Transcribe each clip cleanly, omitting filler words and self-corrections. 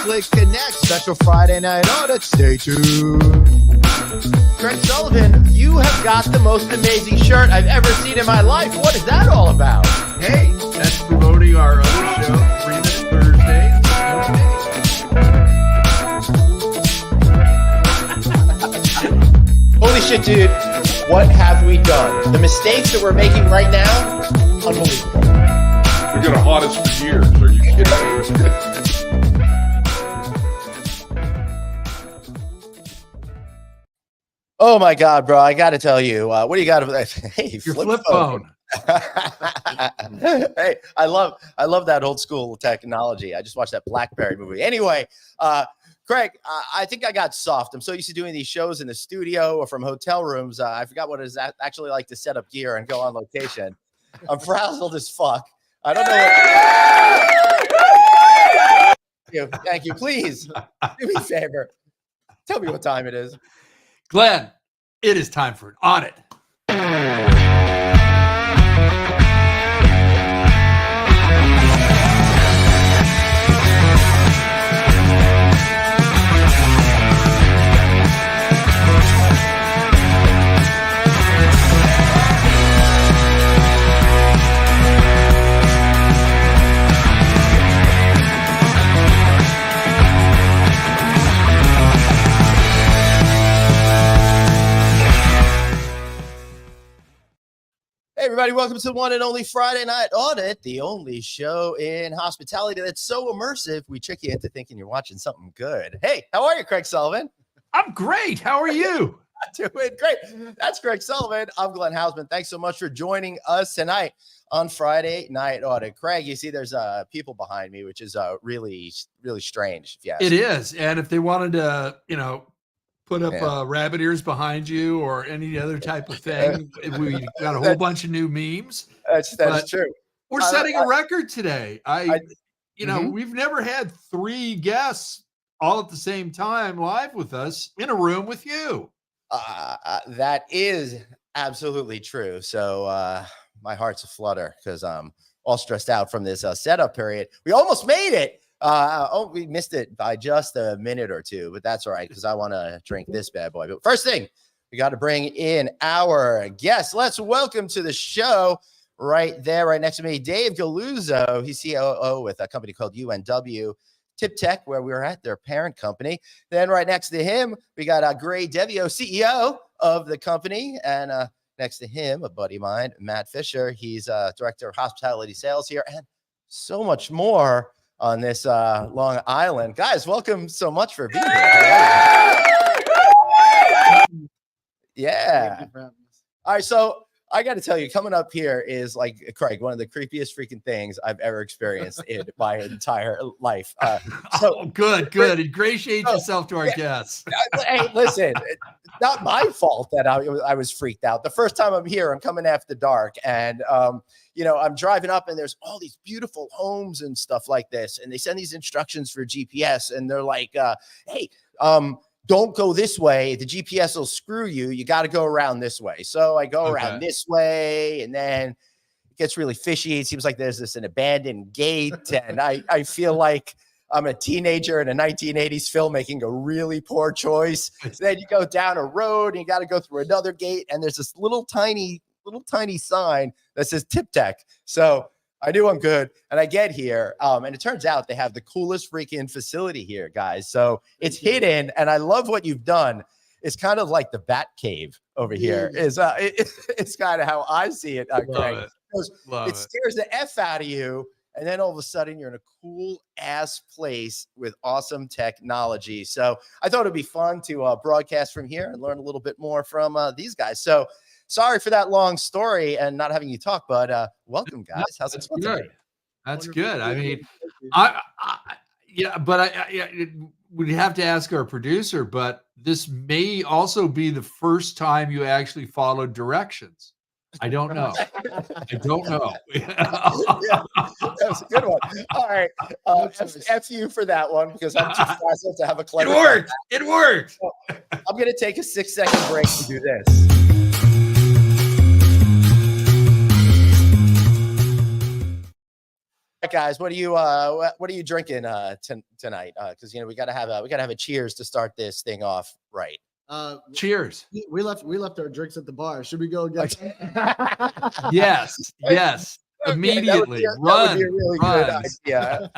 Click Connect, special Friday night audit. Stay tuned. Craig Sullivan, you have got the most amazing shirt I've ever seen in my life. What is that all about? Hey, that's promoting our other show, 3 Minute Thursday. Holy shit, dude. What have we done? The mistakes that we're making right now, unbelievable. You're going to haunt us for years. Are you kidding me? Oh my God, bro. I got to tell you, what do you got? Hey, your flip phone. Hey, I love that old school technology. I just watched that BlackBerry movie. Anyway, Craig, I think I got soft. I'm so used to doing these shows in the studio or from hotel rooms. I forgot what it is actually like to set up gear and go on location. I'm frazzled as fuck. I don't know. Thank you. Please do me a favor. Tell me what time it is. Glenn, it is time for an audit. Hey everybody, welcome to the one and only Friday Night Audit, the only show in hospitality that's so immersive we trick you into thinking you're watching something good. Hey, how are you, Craig Sullivan? I'm great. How are you? I'm doing great. That's Craig Sullivan. I'm Glenn Hausman. Thanks so much for joining us tonight on Friday Night Audit. Craig, you see there's people behind me, which is really, really strange. Yes, it is. And if they wanted to, put up rabbit ears behind you or any other type of thing, we got a whole bunch of new memes. That's true. We're setting a record today. We've never had 3 guests all at the same time live with us in a room with you. That is absolutely true. So my heart's a flutter because I'm all stressed out from this setup period. We almost made it. We missed it by just a minute or two, but that's all right because I want to drink this bad boy. But first thing, we got to bring in our guest. Let's welcome to the show right there, right next to me, Dave Galuzzo. He's COO with a company called UNW Tiptech, where we were at, their parent company. Then right next to him, we got Gray Devio, CEO of the company, and next to him, a buddy of mine, Matt Fisher. He's director of hospitality sales here, and so much more on this Long Island. Guys, welcome so much for being here. Yeah. All right, so I got to tell you, coming up here is like, Craig, one of the creepiest freaking things I've ever experienced in my entire life. Good. Ingratiate yourself to our guests. Hey, listen, it's not my fault that I was freaked out. The first time I'm here, I'm coming after dark, and I'm driving up, and there's all these beautiful homes and stuff like this, and they send these instructions for GPS, and they're like, hey, don't go this way. The GPS will screw you. You got to go around this way. So I go around this way, and then it gets really fishy. It seems like there's an abandoned gate, and I feel like I'm a teenager in a 1980s film making a really poor choice. So then you go down a road, and you got to go through another gate, and there's this little tiny sign that says Tiptech. So I knew I'm good. And I get here, and it turns out they have the coolest freaking facility here, guys. So it's hidden, and I love what you've done. It's kind of like the Bat Cave over here. It's kind of how I see it, Craig. It scares the F out of you, and then all of a sudden you're in a cool ass place with awesome technology. So I thought it'd be fun to broadcast from here and learn a little bit more from these guys. So sorry for that long story and not having you talk, but welcome, guys. How's it going? That's good. I mean, we'd have to ask our producer, but this may also be the first time you actually followed directions. I don't know. Yeah, that's a good one. All right. F you for that one because I'm too frazzled to have a clever. It worked. So, I'm going to take a 6-second break to do this. guys, what are you drinking tonight? Because we gotta have a cheers to start this thing off right. Cheers. We left our drinks at the bar. Should we go get some? Yes. Immediately. That would be a really good runs. idea.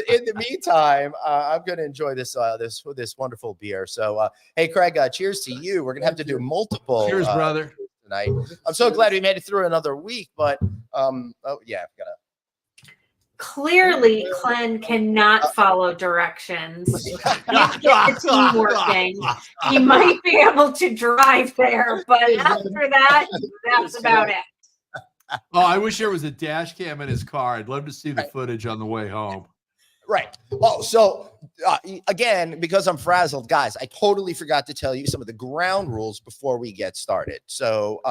In the meantime, I'm going to enjoy this wonderful beer. So, hey, Craig, cheers to you. We're going to have to do multiple. Cheers, brother. Tonight. I'm so glad we made it through another week, but Clearly, Glenn cannot follow directions. He can't get the team working. He might be able to drive there, but after that, that's about it. Oh, I wish there was a dash cam in his car. I'd love to see the footage on the way home. Right. Oh, so again, because I'm frazzled, guys, I totally forgot to tell you some of the ground rules before we get started. So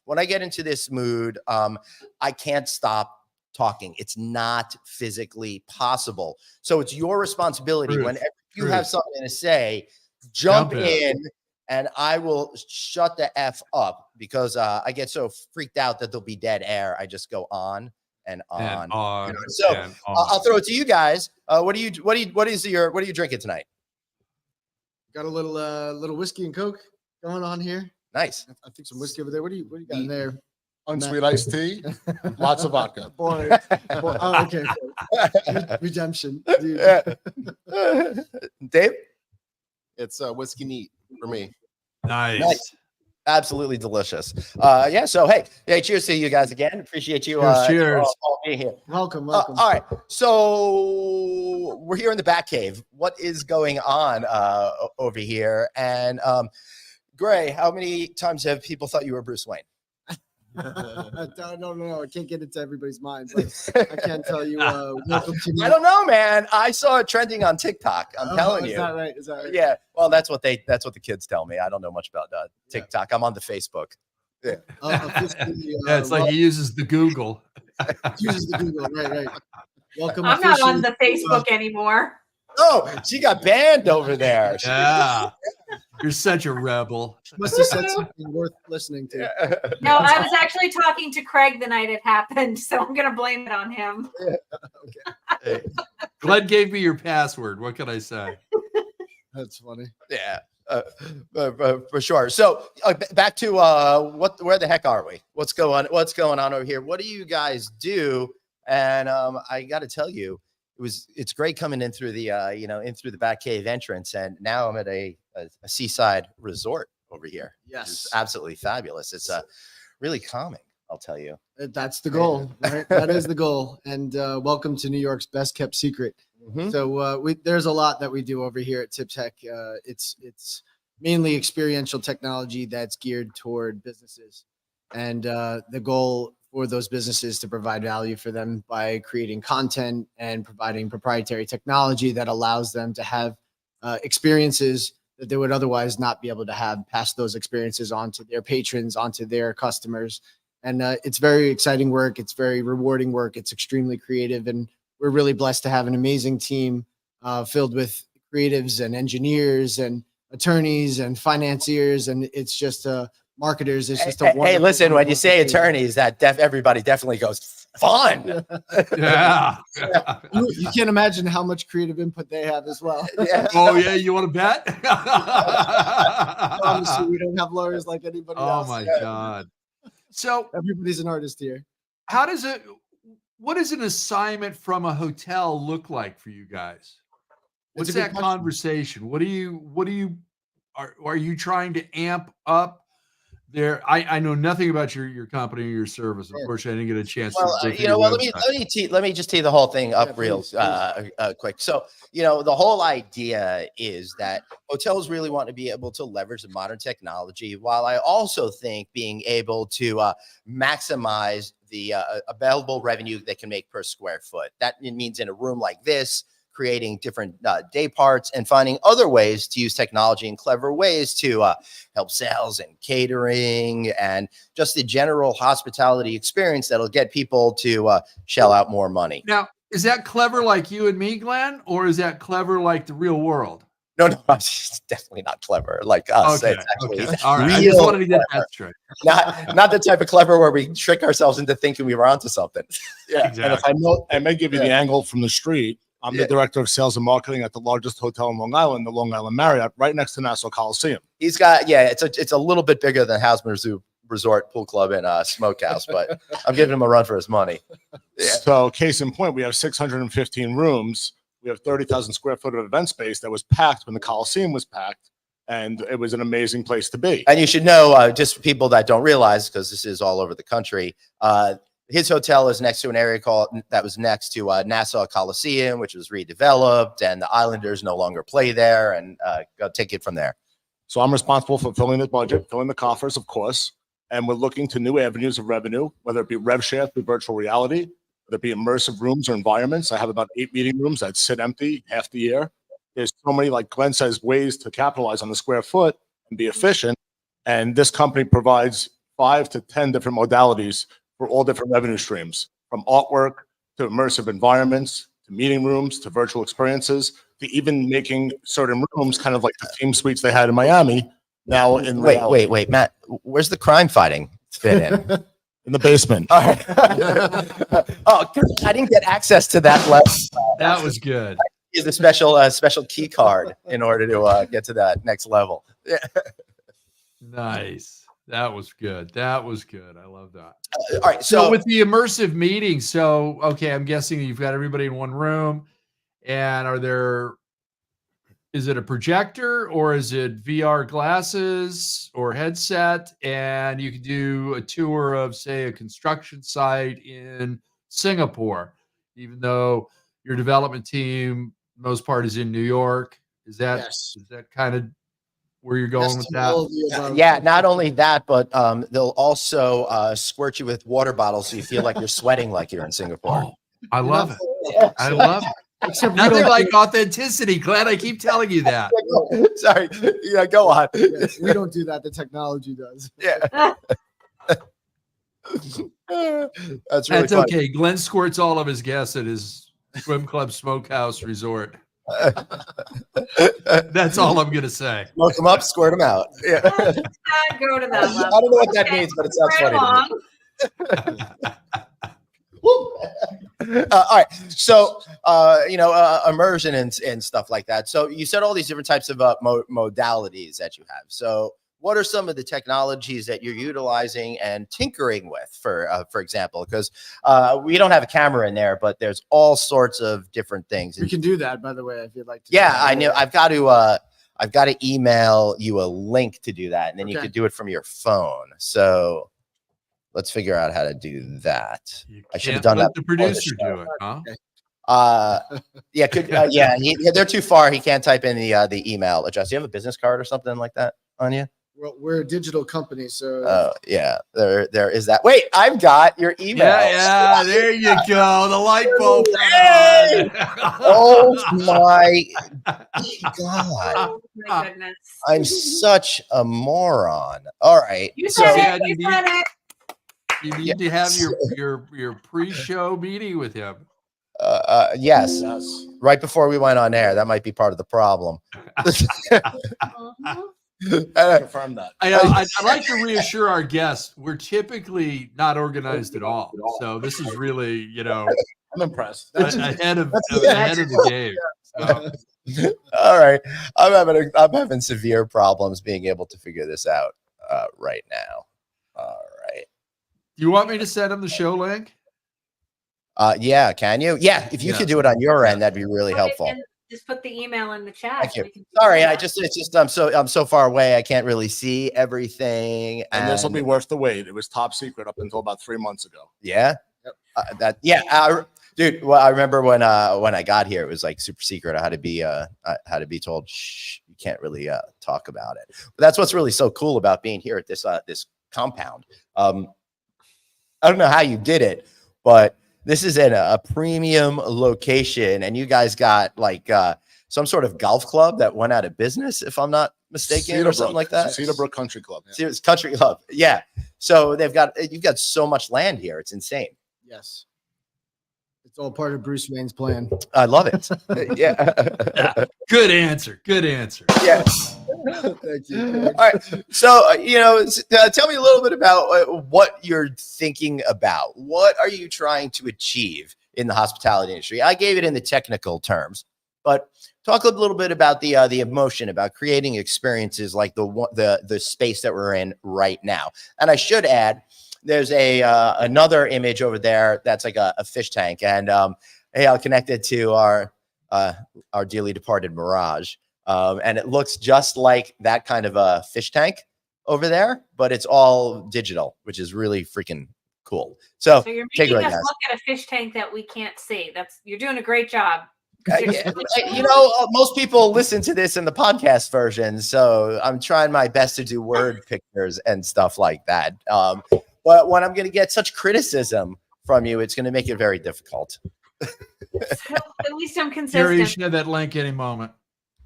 when I get into this mood, I can't stop talking. It's not physically possible. So it's your responsibility. Whenever you have something to say, jump in. And I will shut the F up because I get so freaked out that there'll be dead air. I just go on and on. So I'll throw it to you guys. What are you drinking tonight? Got a little whiskey and Coke going on here. Nice. I think some whiskey over there. What do you got in there? Unsweet iced tea, lots of vodka. Boy. Oh, okay. Redemption. Dude. Dave? It's whiskey neat for me. Nice. Absolutely delicious. So hey, cheers to you guys again. Appreciate you. Cheers. All being here. Welcome. All right. So we're here in the Batcave. What is going on over here? And Gray, how many times have people thought you were Bruce Wayne? No. I can't get into everybody's minds. I can't tell you. Welcome to I don't know, man. I saw it trending on TikTok. I'm telling you. Is that right? Yeah. Well, that's what the kids tell me. I don't know much about TikTok. I'm on the Facebook. Yeah. It's like he uses the Google. Uses the Google. Right. Welcome. I'm not on the Facebook anymore. Oh, she got banned over there. Yeah. You're such a rebel. Must have said something worth listening to. No, I was actually talking to Craig the night it happened, so I'm going to blame it on him. Hey, Glenn gave me your password. What can I say? That's funny. Yeah, for sure. So back to where the heck are we? What's going on over here? What do you guys do? And I got to tell you, it's great coming in through the Batcave entrance, and now I'm at a seaside resort over here. Yes, it's absolutely fabulous. It's really calming, I'll tell you. That's the goal, right? That is the goal. And welcome to New York's best kept secret. Mm-hmm. So there's a lot that we do over here at Tiptech. It's mainly experiential technology that's geared toward businesses, and the goal for those businesses to provide value for them by creating content and providing proprietary technology that allows them to have experiences that they would otherwise not be able to have, pass those experiences on to their patrons, onto their customers. And it's very exciting work. It's very rewarding work. It's extremely creative. And we're really blessed to have an amazing team filled with creatives and engineers and attorneys and financiers. And it's just marketers. It's just hey, listen, when you say attorneys, that everybody definitely goes fun. Yeah. You can't imagine how much creative input they have as well. Yeah. Oh yeah, you want to bet? Honestly, we don't have lawyers like anybody else. Oh my God. So everybody's an artist here. What does an assignment from a hotel look like for you guys? What's that conversation? Are you trying to amp up there? I know nothing about your company or your service. Unfortunately, I didn't get a chance to let me just tee the whole thing up real quick. So, the whole idea is that hotels really want to be able to leverage the modern technology, while I also think being able to maximize the available revenue they can make per square foot. That means in a room like this, creating different day parts and finding other ways to use technology in clever ways to help sales and catering and just the general hospitality experience that'll get people to shell out more money. Now, is that clever like you and me, Glenn, or is that clever like the real world? No, it's definitely not clever like us. Okay. It's actually All right. I just real wanted to get clever. that straight. Not the type of clever where we trick ourselves into thinking we were onto something. Yeah, Exactly. and if I may give you the angle from the street. I'm the director of sales and marketing at the largest hotel in Long Island, the Long Island Marriott, right next to Nassau Coliseum. He's got it's a little bit bigger than Hasmer Zoo Resort Pool Club and Smokehouse, but I'm giving him a run for his money. Yeah. So, case in point, we have 615 rooms. We have 30,000 square foot of event space that was packed when the Coliseum was packed, and it was an amazing place to be. And you should know, just for people that don't realize, because this is all over the country, his hotel is next to an area that was next to Nassau Coliseum, which was redeveloped, and the Islanders no longer play there. And go take it from there. So I'm responsible for filling the budget, filling the coffers, of course, and we're looking to new avenues of revenue, whether it be rev share through virtual reality, whether it be immersive rooms or environments. I have about 8 meeting rooms that sit empty half the year. There's so many, like Glenn says, ways to capitalize on the square foot and be efficient. And this company provides 5 to 10 different modalities for all different revenue streams, from artwork to immersive environments, to meeting rooms, to virtual experiences, to even making certain rooms kind of like the theme suites they had in Miami. Now in Wait, Matt, where's the crime fighting fit in? in the basement. All right. Oh, 'cause I didn't get access to that level. That was good. Use the special key card in order to get to that next level. Yeah. Nice. That was good. That was good. I love that. All right. So So with the immersive meeting, okay, I'm guessing you've got everybody in one room, and is it a projector or is it VR glasses or headset? And you can do a tour of, say, a construction site in Singapore, even though your development team, most part, is in New York. Is that kind of where you're going with that? yeah, not only that, but they'll also squirt you with water bottles so you feel like you're sweating like you're in Singapore. Oh, I love it. I love it. Except Nothing like authenticity. Glad I keep telling you that. Sorry. Yeah, go on. Yes, we don't do that. The technology does. Yeah. That's really That's funny. okay. Glenn squirts all of his guests at his swim club smokehouse resort. That's all I'm gonna say. Smoke them up, squirt them out. Yeah. Let's not go to that level. I don't know what that means, but it sounds Right funny to me. along. All right. So, immersion and stuff like that. So you said all these different types of modalities that you have. So what are some of the technologies that you're utilizing and tinkering with, for example? Because we don't have a camera in there, but there's all sorts of different things. We can do that, by the way, if you'd like to. Yeah, I know. I've got to email you a link to do that, and then you could do it from your phone. So let's figure out how to do that. I should have done that. The producer do it, huh? They're too far. He can't type in the email address. Do you have a business card or something like that on you? Well, we're a digital company, so there is that. Wait, I've got your email. Yeah, there you go. The light bulb. Oh my god! Oh my goodness. I'm such a moron. All right, You so said it. You said it. You need to have your pre-show meeting with him. yes, right before we went on air. That might be part of the problem. Confirm that. I'd like to reassure our guests, we're typically not organized at all. So this is really, I'm impressed. ahead of the game. So. All right, I'm having severe problems being able to figure this out right now. All right. Do you want me to send him the show link? Yeah, can you? Yeah, if you could do it on your end, that'd be really helpful. And just put the email in the chat. Thank you. We can Sorry, do it's that. just I'm so far away. I can't really see everything. And this will be worth the wait. It was top secret up until about 3 months ago. Yeah. Dude. Well, I remember when I got here, it was like super secret. I had to be told, shh, you can't really talk about it. But that's what's really so cool about being here at this compound. I don't know how you did it, but this is in a premium location, and you guys got like some sort of golf club that went out of business, if I'm not mistaken, or something like that. Cedarbrook Country Club. Yeah. It's Country Club. Yeah. So you've got so much land here. It's insane. yes. It's all part of Bruce Wayne's plan. I love it. Yeah. Good answer. Good answer. Yeah. Thank you. All right. So, tell me a little bit about what you're thinking about. What are you trying to achieve in the hospitality industry? I gave it in the technical terms, but talk a little bit about the emotion, about creating experiences like the space that we're in right now. And I should add, there's another image over there that's like a fish tank, and hey, I'll connect it to our dearly departed Mirage. And it looks just like that kind of a fish tank over there, but it's all digital, which is really freaking cool. So you're take it making away, us guys. look at a fish tank that we can't see. You're doing a great job. Most people listen to this in the podcast version, so I'm trying my best to do word pictures and stuff like that. But when I'm going to get such criticism from you, it's going to make it very difficult. So, at least I'm Gary, you consistent. should have that link any moment.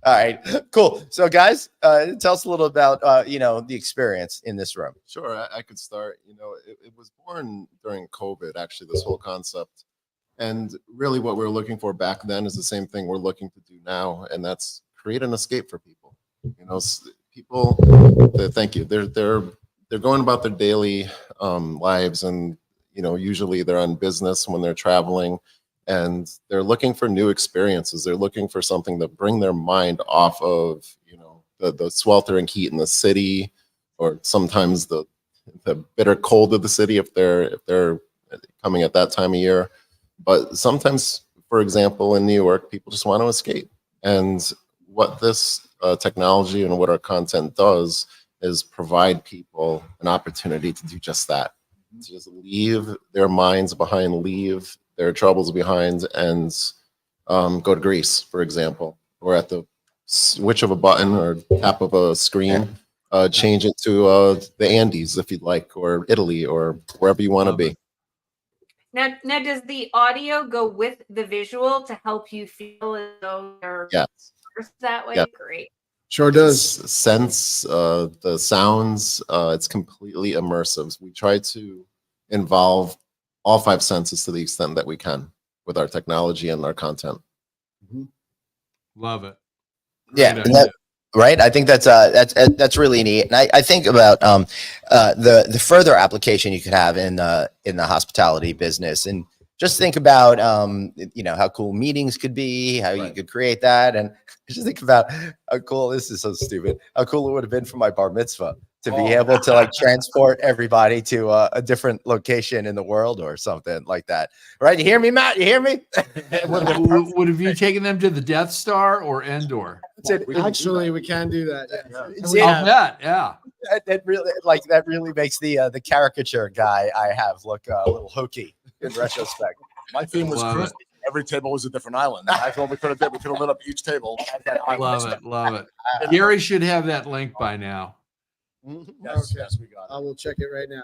All right, cool. So, guys, tell us a little about the experience in this room. Sure, I could start. It was born during COVID, actually, this whole concept. And really what we were looking for back then is the same thing we're looking to do now, and that's create an escape for people. People, thank you. They're going about their daily lives, and usually they're on business when they're traveling, and they're looking for new experiences. They're looking for something to bring their mind off of the sweltering heat in the city, or sometimes the bitter cold of the city if they're coming at that time of year. But sometimes, for example, in New York, people just want to escape. And what this technology and what our content does is provide people an opportunity to do just that. To just leave their minds behind, leave their troubles behind, and go to Greece, for example, or at the switch of a button or tap of a screen, change it to the Andes if you'd like, or Italy, or wherever you want to be. Now, does the audio go with the visual to help you feel as though you're that way? Yeah. Great. Sure does. Sense the sounds. It's completely immersive. We try to involve all five senses to the extent that we can with our technology and our content. Love it. Yeah, right. I think that's really neat, and I think about the further application you could have in the hospitality business, and just think about how cool meetings could be, how you could create that, and just think about how cool, this is so stupid, how cool it would have been for my bar mitzvah to be able to like transport everybody to a different location in the world or something like that. Right? You hear me, Matt? You hear me? Would have you taken them to the Death Star or Endor? Actually, we can do that. I'll bet. Yeah. That really makes the caricature guy I have look a little hokey in retrospect. My theme was Love Christmas. Every table was a different island. I thought we could have lit up each table. Love it. Gary should have that link by now. Yes, we got it. I will check it right now.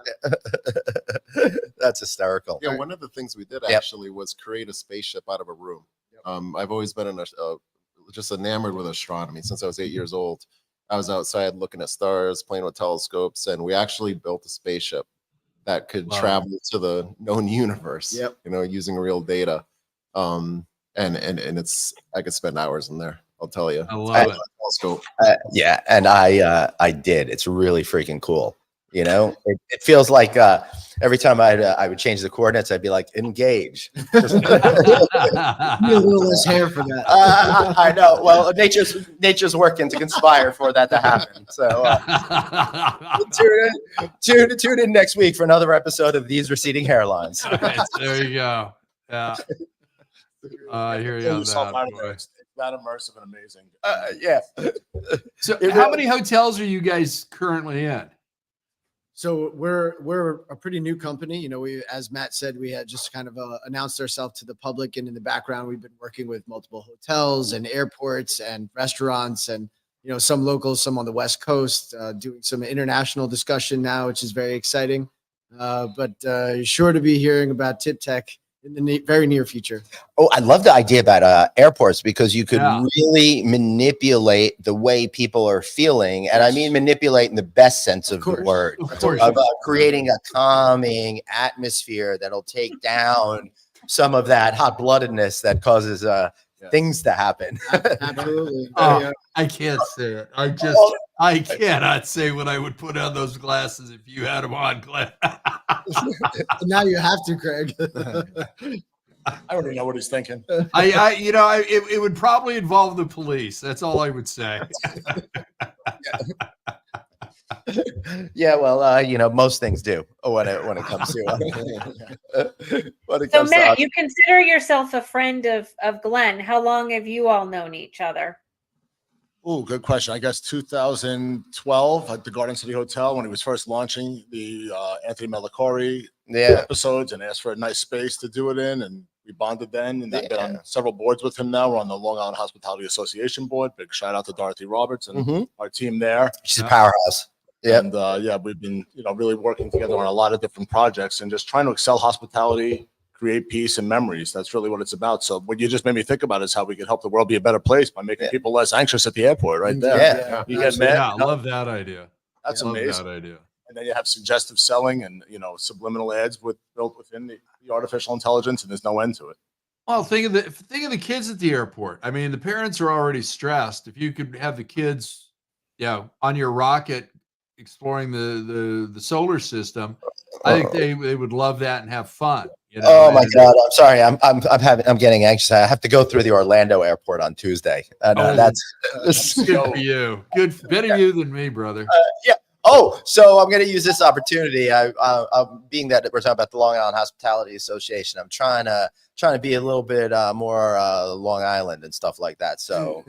That's hysterical. Yeah, one of the things we did actually was create a spaceship out of a room. I've always been just enamored with astronomy since I was 8 years old. I was outside looking at stars, playing with telescopes, and we actually built a spaceship that could travel to the known universe. Using real data. And it's, I could spend hours in there. I'll tell you. I love it. Telescope. Yeah, and I did. It's really freaking cool. It feels like every time I would change the coordinates, I'd be like, engage. Just, You need a little less hair for that. I know. Well, nature's working to conspire for that to happen. So tune in next week for another episode of These Receding Hairlines. Right, there you go. Yeah. I hear you on that. It's that immersive and amazing. Yeah. So how many hotels are you guys currently in? So we're a pretty new company. We, as Matt said, we had just kind of announced ourselves to the public, and in the background, we've been working with multiple hotels and airports and restaurants, and some locals, some on the West Coast, doing some international discussion now, which is very exciting. But you're sure to be hearing about Tiptech in the very near future. Oh, I love the idea about airports, because you could really manipulate the way people are feeling. And I mean, manipulate in the best sense of the word, of creating a calming atmosphere that'll take down some of that hot bloodedness that causes things to happen. Absolutely. Oh, I can't say it. I cannot say what I would put on those glasses if you had them on, Glenn. Now you have to, Craig. I don't even know what he's thinking. It would probably involve the police. That's all I would say. Yeah, well, most things do when it comes to So Matt, you consider yourself a friend of Glenn. How long have you all known each other? Oh, good question. I guess 2012 at the Garden City Hotel when he was first launching the Anthony Mellicori episodes and asked for a nice space to do it in. And we bonded then. And I've been on several boards with him now. We're on the Long Island Hospitality Association board. Big shout out to Dorothy Roberts and our team there. She's a powerhouse. Yeah. And we've been, really working together on a lot of different projects and just trying to excel hospitality, create peace and memories. That's really what it's about. So what you just made me think about is how we could help the world be a better place by making people less anxious at the airport right there. Yeah. You get mad. Yeah, I love that idea. That's amazing. That idea. And then you have suggestive selling and, subliminal ads built within the artificial intelligence, and there's no end to it. Well, think of the kids at the airport. I mean, the parents are already stressed. If you could have the kids, on your rocket exploring the solar system, I think they would love that and have fun. Oh my God! I'm sorry. I'm getting anxious. I have to go through the Orlando airport on Tuesday. That's good for you. Better you than me, brother. Yeah. Oh, so I'm going to use this opportunity. Being that we're talking about the Long Island Hospitality Association, I'm trying to be a little bit more Long Island and stuff like that. So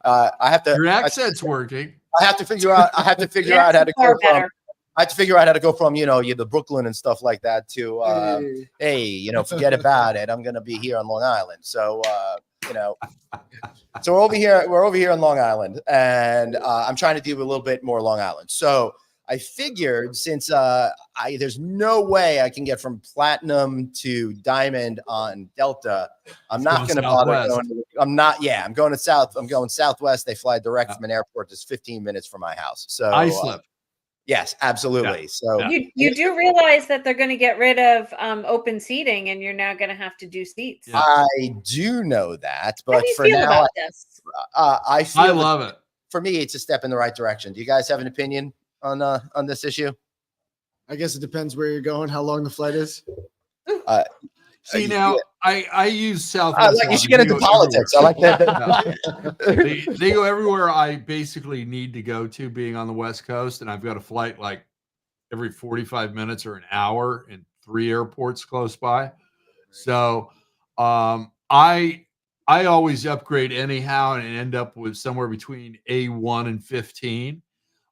I have to. Your accent's working. I have to figure out. I have to figure out how to go from. I have to figure out how to go from the Brooklyn and stuff like that to forget about it. I'm going to be here on Long Island. So so we're over here on Long Island, and I'm trying to do a little bit more Long Island. So I figured since there's no way I can get from platinum to diamond on Delta, I'm not going to bother going. I'm going to South. I'm going Southwest. They fly direct from an airport that's 15 minutes from my house. So Islip. Yes, absolutely. Yeah. So you do realize that they're going to get rid of open seating, and you're now going to have to do seats. Yeah. I do know that, but how do you for feel now, about this? I love it. For me, it's a step in the right direction. Do you guys have an opinion on this issue? I guess it depends where you're going, how long the flight is. See, now I use Southwest. You should get into politics. Everywhere. I like that. They go everywhere I basically need to go to, being on the West Coast, and I've got a flight like every 45 minutes or an hour in 3 airports close by. So I always upgrade anyhow and end up with somewhere between A1 and 15.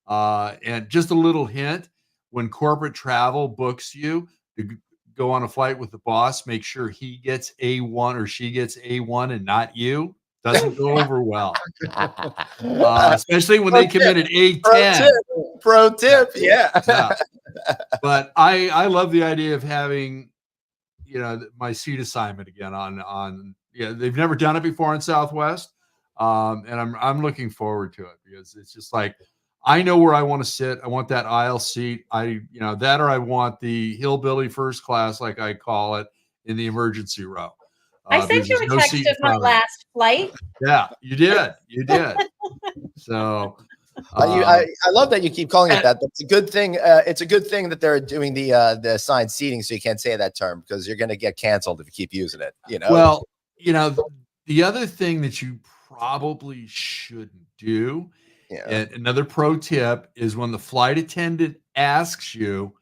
And just a little hint: when corporate travel books you to go on a flight with the boss, make sure he gets A1 or she gets A1 and not you. Doesn't go over well, especially when they come in at A10. Pro tip, yeah. But I love the idea of having, my seat assignment again on. They've never done it before on Southwest, and I'm looking forward to it because it's just like, I know where I want to sit. I want that aisle seat. That, or I want the hillbilly first class, like I call it, in the emergency row. I sent you a text of my last flight. Yeah, you did. You did. So I love that you keep calling it that. That's a good thing. It's a good thing that they're doing the assigned seating, so you can't say that term because you're going to get canceled if you keep using it. Well, the other thing that you probably shouldn't do. Yeah. And another pro tip is when the flight attendant asks you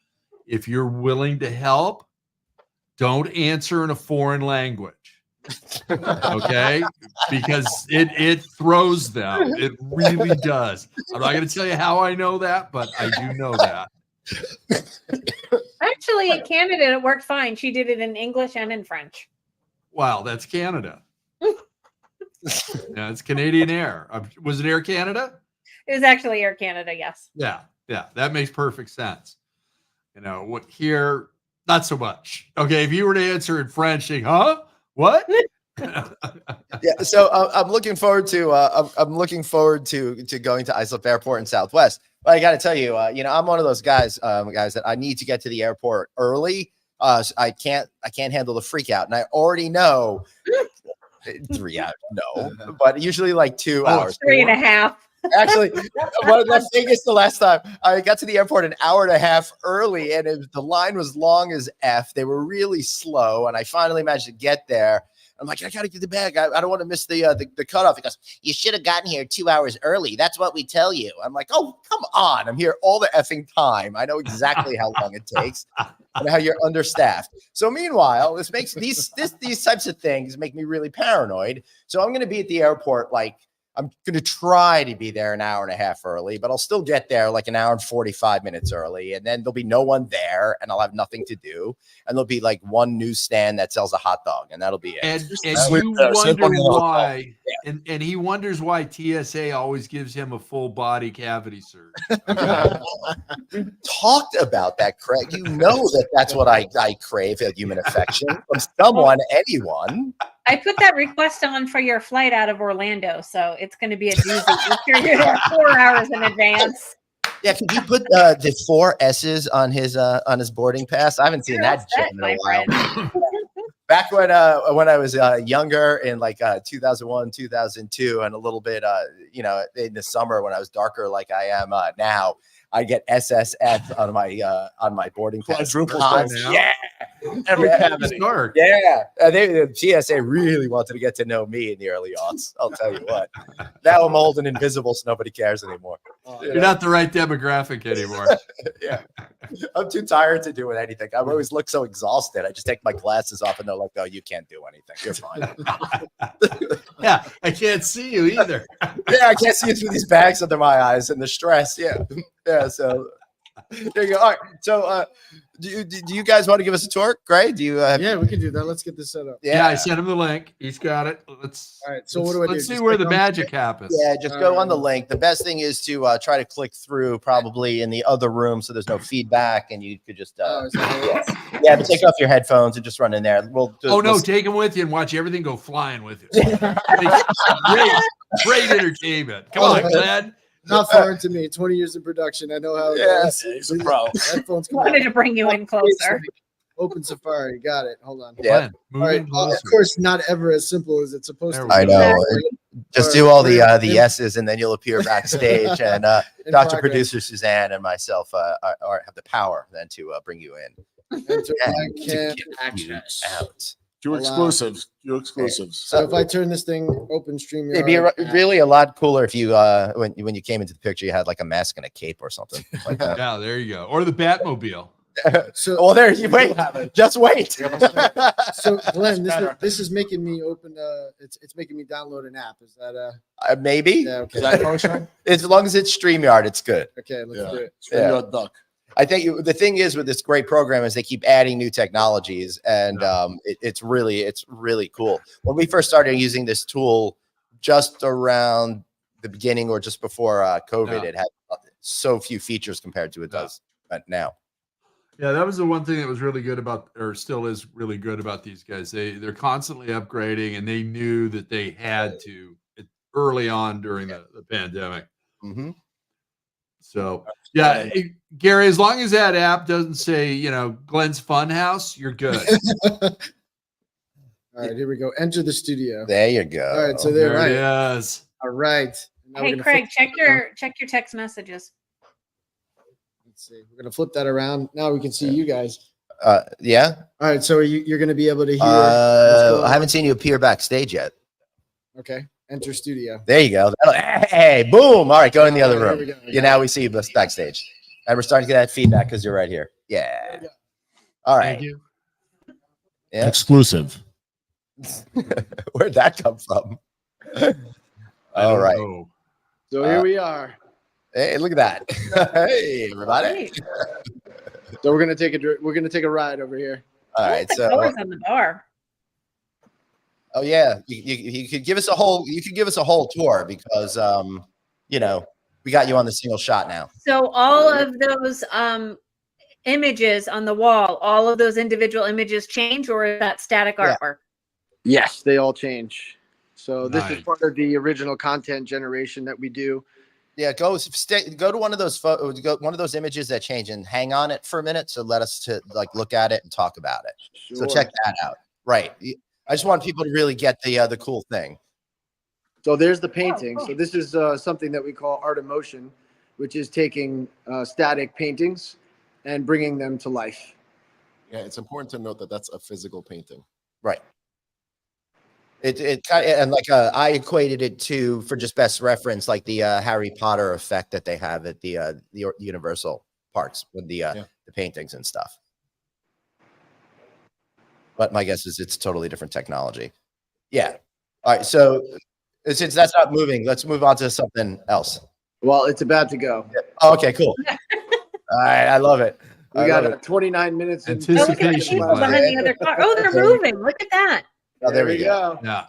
if you're willing to help, don't answer in a foreign language. Okay? Because it throws them. It really does. I'm not going to tell you how I know that, but I do know that. Actually, in Canada, it worked fine. She did it in English and in French. Wow, that's Canada. Yeah, it's Canadian Air. Was it Air Canada? It was actually Air Canada, yes. Yeah, that makes perfect sense. What here, not so much. Okay, if you were to answer in French, saying, huh? What? Yeah, so I'm looking forward to going to Islip Airport in Southwest. But I got to tell you, I'm one of those guys that I need to get to the airport early So I can't handle the freak out. And I already know 3 hours, no, but usually like 2 hours. 3.5. Actually, when I left Vegas the last time, I got to the airport an hour and a half early, and the line was long as F. They were really slow, and I finally managed to get there. I'm like, I gotta get the bag. I don't want to miss the cutoff. He goes, you should have gotten here 2 hours early. That's what we tell you. I'm like, oh, come on. I'm here all the effing time. I know exactly how long it takes and how you're understaffed. So meanwhile, this makes these types of things make me really paranoid. So I'm gonna be at the airport like, I'm going to try to be there an hour and a half early, but I'll still get there like an hour and 45 minutes early. And then there'll be no one there and I'll have nothing to do. And there'll be like one newsstand that sells a hot dog and that'll be it. And you wonder why, and he wonders why TSA always gives him a full body cavity search. We talked about that, Craig. You know that's what I crave, a human affection from someone, anyone. I put that request on for your flight out of Orlando, so it's going to be a doozy. You're here 4 hours in advance. Yeah, could you put the 4 S's on his boarding pass? I haven't seen that in a while. Back when I was younger in like 2001, 2002, and a little bit in the summer when I was darker like I am now, I get SSF on my boarding pass. Yeah, every cavity. Yeah, the TSA really wanted to get to know me in the early aughts. I'll tell you what. Now I'm old and invisible, so nobody cares anymore. You're not the right demographic anymore. Yeah, I'm too tired to do anything. I always look so exhausted. I just take my glasses off, and they're like, "Oh, you can't do anything. You're fine." Yeah, I can't see you either. Yeah, I can't see you through these bags under my eyes and the stress. Yeah. Yeah, so there you go. All right. So do you guys want to give us a tour? Gray? Do you yeah, we can do that. Let's get this set up. Yeah, I sent him the link. He's got it. All right. So what do I do? Let's see where the magic happens. Yeah, just go on the link. The best thing is to try to click through probably in the other room so there's no feedback and you could just but take off your headphones and just run in there. Take them with you and watch everything go flying with you. Great entertainment. Come on, Glenn. Not foreign to me. 20 years in production. I know how it goes. He's a pro. Headphones Wanted to bring you in closer. Open Safari. Got it. Hold on. Yeah. All right. Of course, not ever as simple as it's supposed to be. I know. Just do all the yeses, and then you'll appear backstage. And Dr. Producer Suzanne and myself have the power then to bring you in. Enter action out. Few exclusives. So if I turn this thing open, stream, it'd be really a lot cooler if you when you came into the picture, you had like a mask and a cape or something like that. Yeah, there you go. Or the Batmobile. So there you wait. Just wait. So Glenn, this is making me open. It's making me download an app. Is that maybe? Yeah. Okay. Is that function? As long as it's StreamYard, it's good. Okay, let's do it. StreamYard Duck. I think the thing is with this great program is they keep adding new technologies, and it's really cool. When we first started using this tool, just around the beginning or just before COVID, it had so few features compared to it does now. Yeah, that was the one thing that was really good about, or still is really good about these guys. They're constantly upgrading, and they knew that they had to early on during the pandemic. Mm-hmm. So yeah, Gary, as long as that app doesn't say, Glenn's Funhouse, you're good. All right, here we go. Enter the studio. There you go. All right, so there it is. All right. Hey, Craig, check your text messages. Let's see. We're gonna flip that around. Now we can see you guys. Yeah. All right, so you're gonna be able to hear. I haven't seen you appear backstage yet. Okay. Enter studio. There you go. Hey, boom. All right, go in the other room. Now we see you backstage. And we're starting to get that feedback because you're right here. Yeah. All right. Thank you. Yeah. Exclusive. Where'd that come from? All right. So here we are. Hey, look at that. Hey, everybody. So we're gonna take a ride over here. All right. So colors on the bar. Oh yeah, you could give us a whole tour because we got you on the single shot now. So all of those images on the wall, all of those individual images change, or is that static artwork? Yes, they all change. So this Nice. is part of the original content generation that we do. Yeah, go to one of those one of those images that change and hang on it for a minute. So let us to like look at it and talk about it. So check that out. Right. I just want people to really get the cool thing. So there's the painting. So this is something that we call art of motion, which is taking static paintings and bringing them to life. Yeah, it's important to note that that's a physical painting. Right. It kind of, and like I equated it to, for just best reference, like the Harry Potter effect that they have at the Universal parks with the paintings and stuff. But my guess is it's totally different technology. Yeah. All right. So since that's not moving, let's move on to something else. Well, it's about to go. Oh, okay, cool. All right, I love it. We got 29 minutes. Oh, look at the people behind the other car. Oh, they're moving. Look at that. Oh, there we go. Yeah.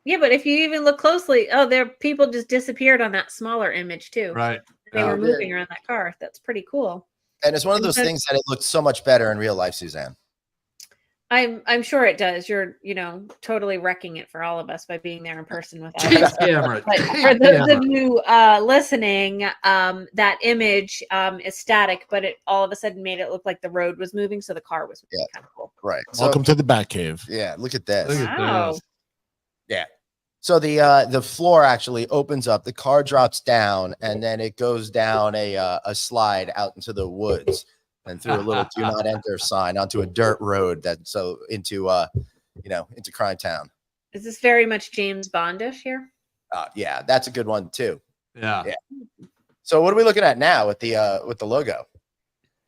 Yeah, but if you even look closely, their people just disappeared on that smaller image too. Right. They were moving around that car. That's pretty cool. And it's one of those things that it looks so much better in real life, Suzanne. I'm sure it does. You're, totally wrecking it for all of us by being there in person with us. Camera. But for those of you listening, that image is static, but it all of a sudden made it look like the road was moving, so the car was moving. Kind of cool. Right. Welcome to the Batcave. Yeah, look at this. Wow. Yeah. So the floor actually opens up, the car drops down, and then it goes down a slide out into the woods and through a little "Do not enter" sign onto a dirt road into Crime Town. Is this very much James Bondish here? Yeah, that's a good one too. Yeah. So what are we looking at now with the logo?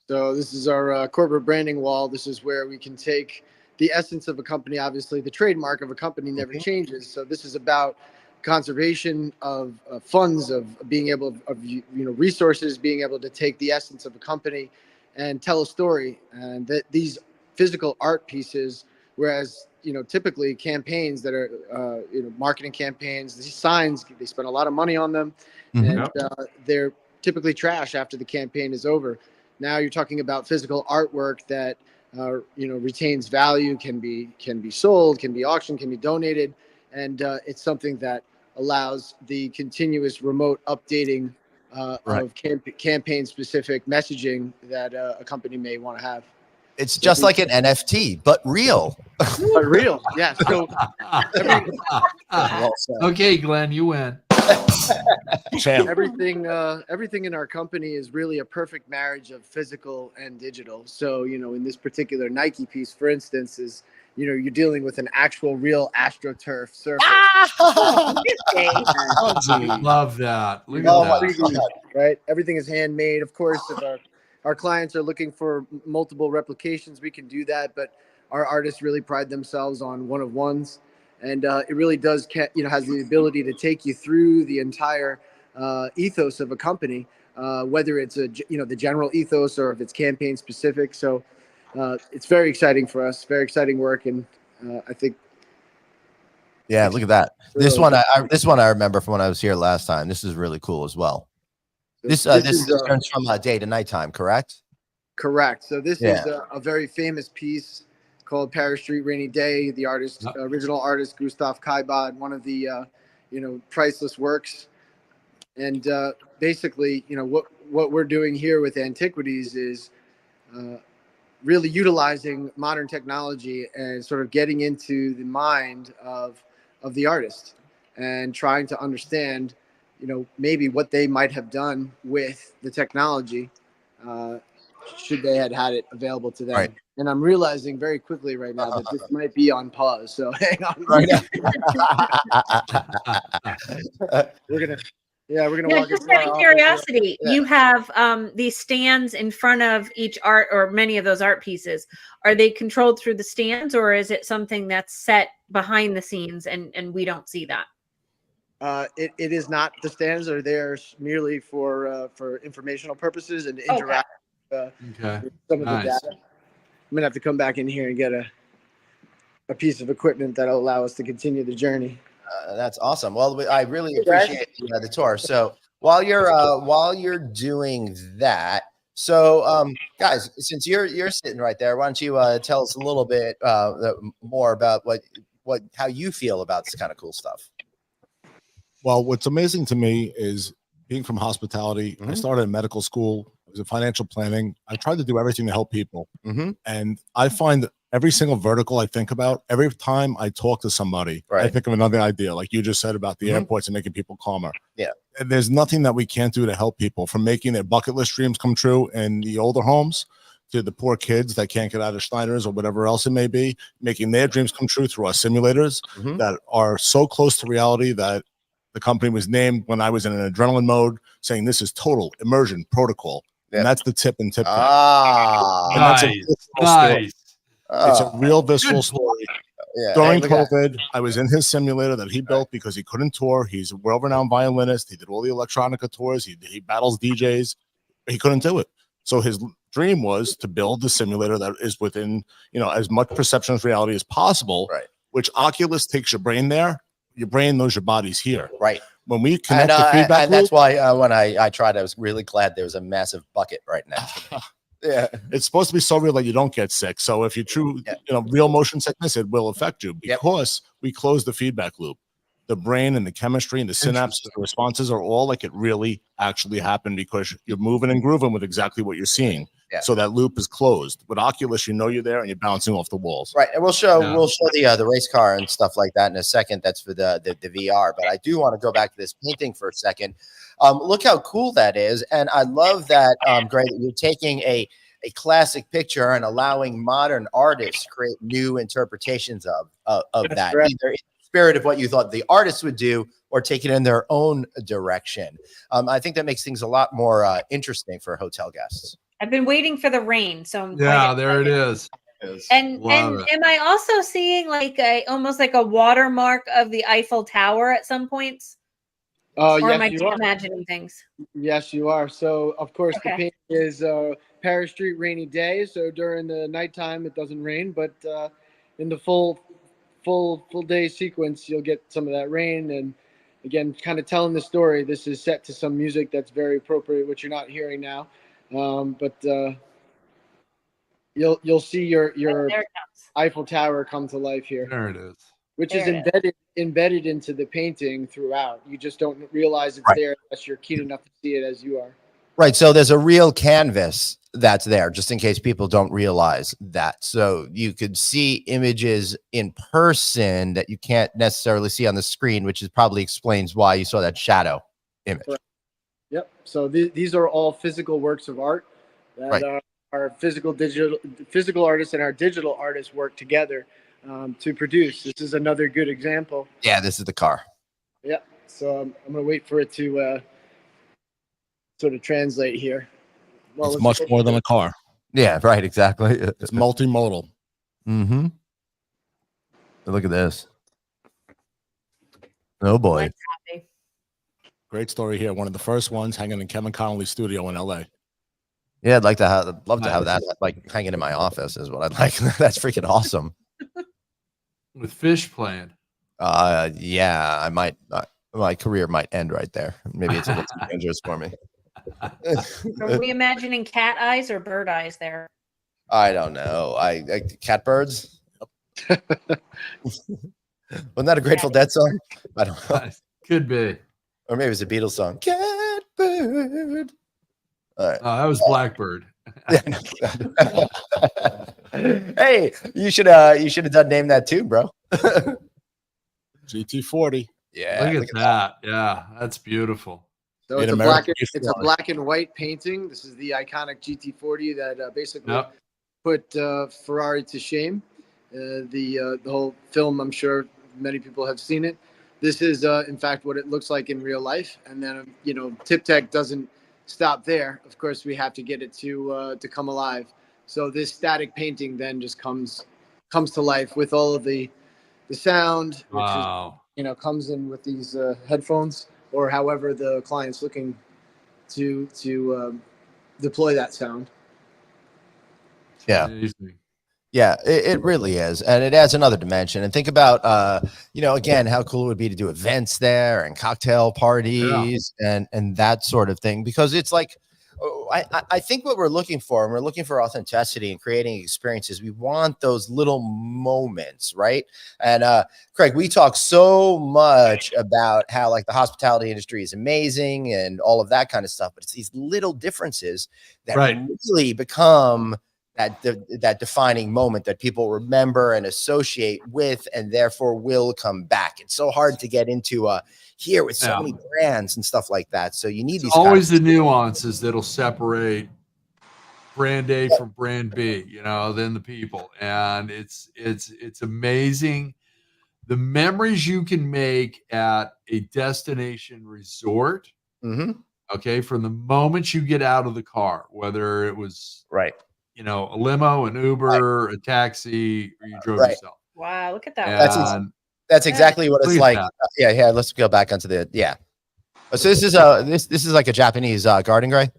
So this is our corporate branding wall. This is where we can take the essence of a company. Obviously, the trademark of a company never changes. So this is about conservation of funds, of being able of resources, being able to take the essence of a company and tell a story. And that these physical art pieces, whereas typically campaigns that are marketing campaigns, these signs, they spend a lot of money on them, and they're typically trash after the campaign is over. Now you're talking about physical artwork that retains value, can be sold, can be auctioned, can be donated, and it's something that allows the continuous remote updating of campaign specific messaging that a company may want to have. It's just like an NFT, but real. But real, yeah. So okay, Glenn, you win. everything in our company is really a perfect marriage of physical and digital. So in this particular Nike piece, for instance, is you're dealing with an actual real AstroTurf surface. Love that. Look at that. Right, everything is handmade. Of course, if our clients are looking for multiple replications, we can do that, but our artists really pride themselves on one of ones. And it really does, has the ability to take you through the entire ethos of a company, whether it's the general ethos or if it's campaign specific. So it's very exciting for us, very exciting work, and I think. Yeah, look at that. This one I remember from when I was here last time. This is really cool as well. This turns from day to nighttime, correct? Correct. So this is a very famous piece called Paris Street Rainy Day. The artist, original artist, Gustav Caillebotte, one of the, priceless works. And basically, what we're doing here with Antiquities is really utilizing modern technology and sort of getting into the mind of the artist and trying to understand, maybe what they might have done with the technology should they had it available to them. Right. And I'm realizing very quickly right now that this might be on pause. So hang on. Right we're gonna walk. Just out of curiosity, you have these stands in front of each art or many of those art pieces. Are they controlled through the stands, or is it something that's set behind the scenes and we don't see that? It is not. The stands are there merely for informational purposes and to interact with some of the data. I'm gonna have to come back in here and get a piece of equipment that'll allow us to continue the journey. That's awesome. Well, I really appreciate the tour. So while you're doing that, so guys, since you're sitting right there, why don't you tell us a little bit more about how you feel about this kind of cool stuff? Well, what's amazing to me is being from hospitality. I started in medical school. I was in financial planning. I tried to do everything to help people. And I find that every single vertical I think about, every time I talk to somebody, I think of another idea, like you just said about the airports and making people calmer. Yeah. And there's nothing that we can't do to help people, from making their bucket list dreams come true in the older homes to the poor kids that can't get out of Schneider's or whatever else it may be, making their dreams come true through our simulators that are so close to reality that the company was named when I was in an adrenaline mode, saying this is total immersion protocol. And that's the tip and Tiptech. Nice. It's a real visceral story. During COVID, I was in his simulator that he built because he couldn't tour. He's a world-renowned violinist. He did all the electronica tours. He battles DJs. He couldn't do it. So his dream was to build the simulator that is within, as much perception of reality as possible, which Oculus takes your brain there. Your brain knows your body's here. Right. When we connect the feedback and that's why when I tried, I was really glad there was a massive bucket right next to me. Yeah. It's supposed to be so real that you don't get sick. So if you real motion sickness, it will affect you because we close the feedback loop. The brain and the chemistry and the synapses, the responses are all like it really actually happened because you're moving and grooving with exactly what you're seeing. So that loop is closed. With Oculus, you're there and you're bouncing off the walls. Right. And we'll show the race car and stuff like that in a second. That's for the VR. But I do want to go back to this painting for a second. Look how cool that is. And I love that, Gray, that you're taking a classic picture and allowing modern artists create new interpretations of that. Either in the spirit of what you thought the artists would do or take it in their own direction. I think that makes things a lot more interesting for hotel guests. I've been waiting for the rain, so I'm there it is. And am I also seeing almost like a watermark of the Eiffel Tower at some points? Or yes, am I just imagining things? Yes, you are. So, of course, the paint is Paris Street rainy day. So during the nighttime, it doesn't rain, but in the full day sequence, you'll get some of that rain. And again, kind of telling the story. This is set to some music that's very appropriate, which you're not hearing now. But you'll see your Eiffel Tower come to life here. There it is. Which is embedded into the painting throughout. You just don't realize it's there unless you're keen enough to see it as you are. Right. So there's a real canvas that's there, just in case people don't realize that. So you could see images in person that you can't necessarily see on the screen, which is probably explains why you saw that shadow image. Correct. Yep. So these are all physical works of art that our physical artists and our digital artists work together to produce. This is another good example. Yeah, this is the car. Yeah. So I'm going to wait for it to sort of translate here. Well, it's much more than a car. Yeah, right. Exactly. It's multimodal. Mm-hmm. Look at this. Oh boy. Great story here. One of the first ones hanging in Kevin Connolly's studio in LA. Yeah, I'd love to have that hanging in my office is what I'd like. That's freaking awesome. With fish playing. Yeah, I might. My career might end right there. Maybe it's a little too dangerous for me. Are we imagining cat eyes or bird eyes there? I don't know. I cat birds. Wasn't that a Grateful Dead song? I don't know. Could be. Or maybe it's a Beatles song. Catbird. All right. That was Blackbird. Hey, you should have done name that too, bro. GT40. Yeah. Look at that. Yeah, that's beautiful. So it's a black and white painting. This is the iconic GT40 that basically put Ferrari to shame. The whole film, I'm sure many people have seen it. This is, in fact, what it looks like in real life. And then, Tiptech doesn't stop there. Of course, we have to get it to come alive. So this static painting then just comes to life with all of the sound, which is, comes in with these headphones or however the client's looking to deploy that sound. Yeah. Yeah, it really is. And it adds another dimension. And think about, again, how cool it would be to do events there and cocktail parties and that sort of thing. Because it's like I think what we're looking for, and we're looking for authenticity and creating experiences. We want those little moments, right? And Craig, we talk so much about how like the hospitality industry is amazing and all of that kind of stuff, but it's these little differences that really become that defining moment that people remember and associate with, and therefore will come back. It's so hard to get into here with so many brands and stuff like that. So you need these always the nuances that'll separate brand A from brand B, you know, than the people. And it's amazing the memories you can make at a destination resort. Okay, from the moment you get out of the car, whether it was you know, a limo, an Uber, a taxi, or you drove yourself. Wow, look at that. And that's exactly what it's like. Yeah, let's go back onto the So this is this is like a Japanese garden, Gray.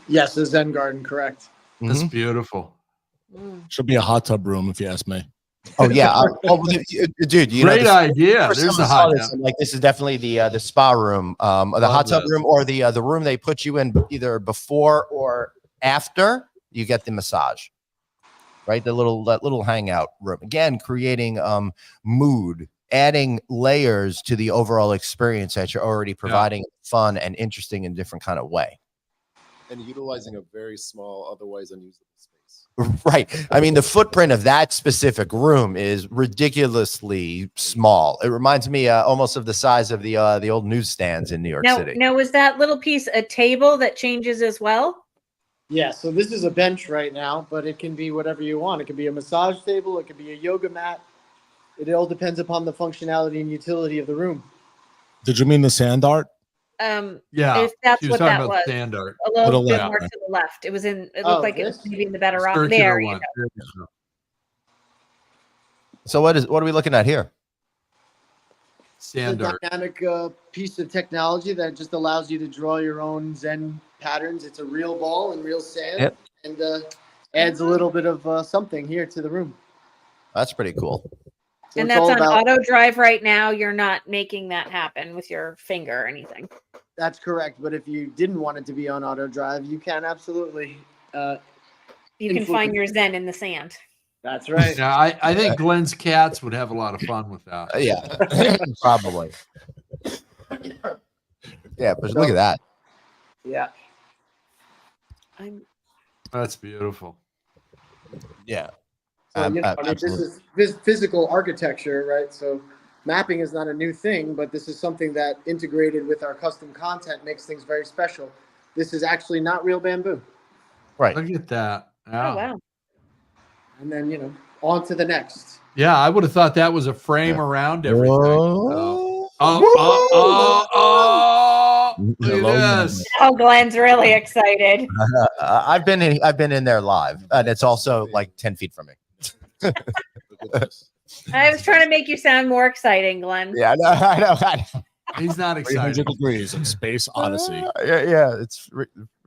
Yes, the Zen garden, correct. That's beautiful. Should be a hot tub room, if you ask me. Oh yeah, dude, you great know, idea. There's the hot tub. Like this is definitely the spa room, the hot tub room, or the room they put you in either before or after you get the massage, right? That little hangout room. Again, creating mood, adding layers to the overall experience that you're already providing, fun and interesting in a different kind of way. And utilizing a very small, otherwise unusable space. Right. I mean, the footprint of that specific room is ridiculously small. It reminds me almost of the size of the old newsstands in New York City. Now, was that little piece a table that changes as well? Yeah, so this is a bench right now, but it can be whatever you want. It could be a massage table. It could be a yoga mat. It all depends upon the functionality and utility of the room. Did you mean the sand art? Yeah, if that's what that was. Sand art. A little bit more to the left. It was in. It looked like it was maybe in the better rock there. You know. So what are we looking at here? Sand art. Dynamic piece of technology that just allows you to draw your own Zen patterns. It's a real ball and real sand, and adds a little bit of something here to the room. That's pretty cool. So and that's on auto drive right now. You're not making that happen with your finger or anything. That's correct. But if you didn't want it to be on auto drive, you can absolutely. You can find your Zen in the sand. That's right. Yeah, I think Glenn's cats would have a lot of fun with that. Yeah, probably. Yeah, but look at that. Yeah. That's beautiful. Yeah. So, this is physical architecture, right? So mapping is not a new thing, but this is something that integrated with our custom content makes things very special. This is actually not real bamboo. Right. Look at that. Oh, wow. And then, on to the next. Yeah, I would have thought that was a frame around everything. Look at this. Oh, Glenn's really excited. I've been in there live, and it's also like 10 feet from me. I was trying to make you sound more exciting, Glenn. Yeah, I know. He's not excited. 300 degrees in space odyssey. Yeah, it's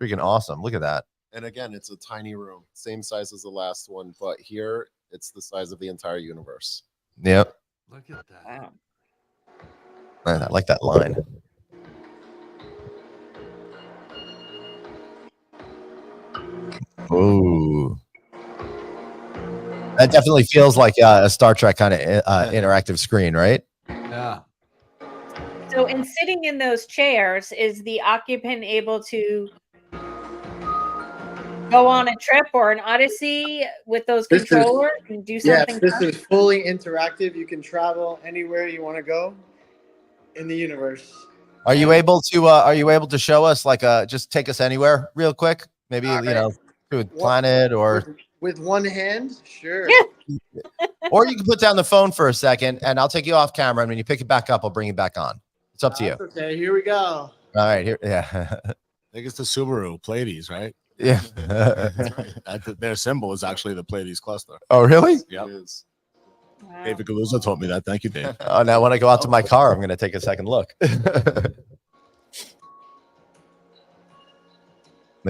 freaking awesome. Look at that. And again, it's a tiny room, same size as the last one, but here it's the size of the entire universe. Yep. Look at that. Wow. Man, I like that line. Ooh. That definitely feels like a Star Trek kind of interactive screen, right? Yeah. So in sitting in those chairs, is the occupant able to go on a trip or an odyssey with those controllers and do something? Yes, this is fully interactive. You can travel anywhere you want to go in the universe. Are you able to show us just take us anywhere real quick? Maybe to a planet or with one hand, sure. Or you can put down the phone for a second and I'll take you off camera, and when you pick it back up, I'll bring you back on. It's up to you. Okay, here we go. All right, here. Yeah. I think it's the Subaru Pleiades, right? Yeah. Their symbol is actually the Pleiades cluster. Oh, really? Yep. It is. Wow. David Galuzzo told me that. Thank you, Dave. Oh, now when I go out to my car, I'm going to take a second look. Look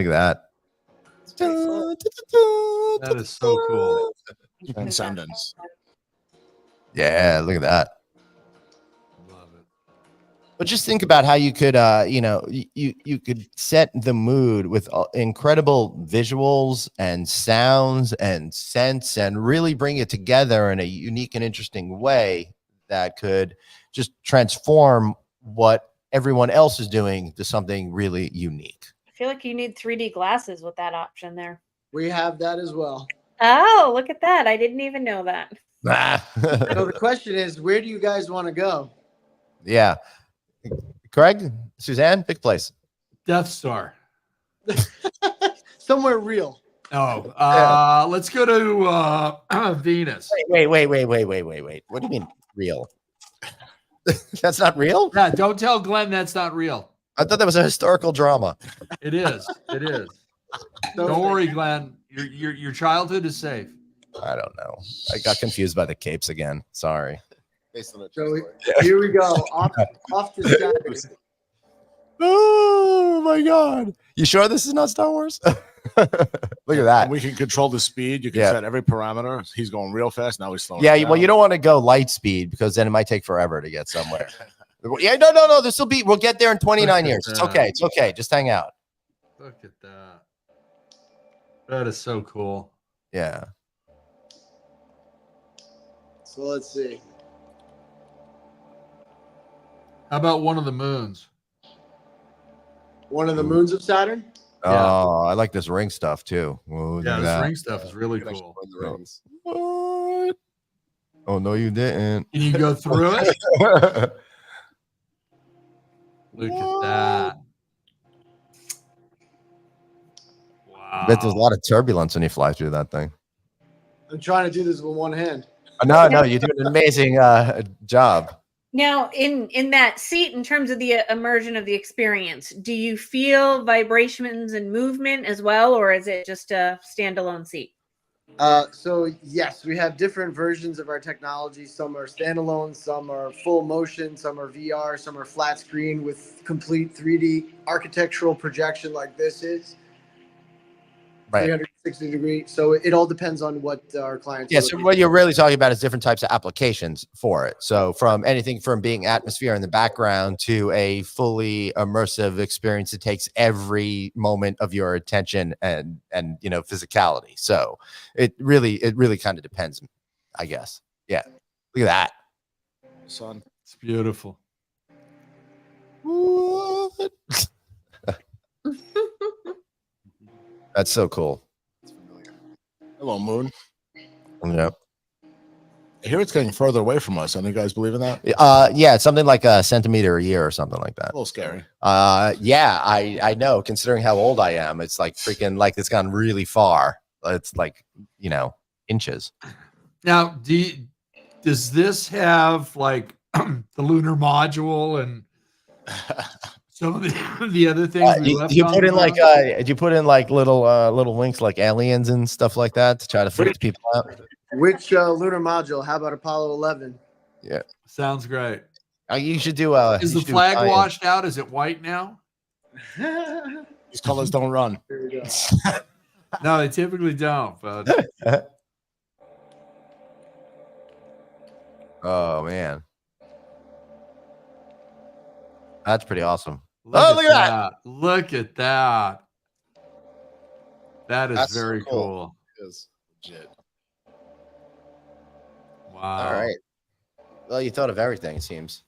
at that. That is so cool. Transcendence. Yeah, look at that. Love it. But just think about how you could, you could set the mood with incredible visuals and sounds and scents, and really bring it together in a unique and interesting way that could just transform what everyone else is doing to something really unique. I feel like you need 3D glasses with that option there. We have that as well. Oh, look at that. I didn't even know that. So the question is, where do you guys want to go? Yeah. Craig, Suzanne, pick place. Death Star. Somewhere real. Oh, let's go to Venus. Wait. What do you mean real? That's not real? Yeah, don't tell Glenn that's not real. I thought that was a historical drama. It is. It is. Don't worry, Glenn. Your childhood is safe. I don't know. I got confused by the capes again. Sorry. Based on a So true story. here we go. Off to Saturn. Oh my God. You sure this is not Star Wars? Look at that. And we can control the speed. You can set every parameter. He's going real fast. Now he's slowing. Yeah, down. well, you don't want to go light speed because then it might take forever to get somewhere. Yeah, no. This will be. We'll get there in 29 years. It's okay. It's okay. Just hang out. Look at that. That is so cool. Yeah. So let's see. How about one of the moons? One of the moons of Saturn? Oh, I like this ring stuff too. Ooh, Yeah, look at this that. ring stuff is really cool. Run the rings. What? Oh no, you didn't. Can you go through it? Look at that. Wow. I bet there's a lot of turbulence when you fly through that thing. I'm trying to do this with one hand. No, you do an amazing job. Now, in that seat, in terms of the immersion of the experience, do you feel vibrations and movement as well, or is it just a standalone seat? So yes, we have different versions of our technology. Some are standalone, some are full motion, some are VR, some are flat screen with complete 3D architectural projection like this is. Right. 360 degree. So it all depends on what our clients. Yeah, so what you're really talking about is different types of applications for it. So from anything from being atmosphere in the background to a fully immersive experience that takes every moment of your attention and physicality. So it really kind of depends, I guess. Yeah. Look at that. Son. It's beautiful. What? That's so cool. Hello, Moon. Yeah. I hear it's getting further away from us. Any you guys believe in that? Yeah, it's something like a centimeter a year or something like that. A little scary. Yeah, I know. Considering how old I am, it's like freaking like it's gone really far. It's like inches. Now, does this have like the lunar module and some of the other things we left you on put the in like ground? do you put in like little links like aliens and stuff like that to try to freak people out? Which lunar module? How about Apollo 11? Yeah, Sounds great. you should do. Is the flag washed out? Is it white now? These colors don't run. There we go. No, they typically don't. But Oh man, that's pretty awesome. look Look at that! Look at that! That is That's so very cool. cool. It is legit. Wow. All right. Well, you thought of everything, it seems.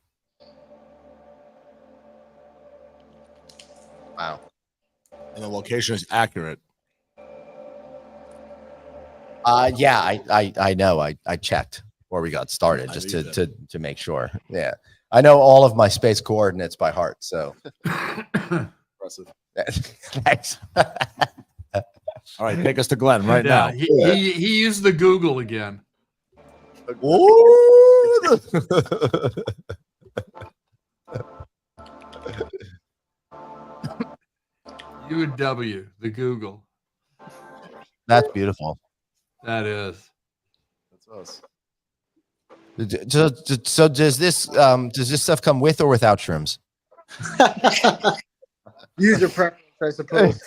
Wow. And the location is accurate. Yeah, I know. I checked before we got started I just believe to make sure. Yeah. I know all of my space coordinates by heart, so Impressive. thanks. All right, take us to Glenn right Yeah, now. he used the Google again. Ooh. U and W, the Google. That's beautiful. That is. That's us. So does this stuff come with or without shrooms? User preference, I suppose.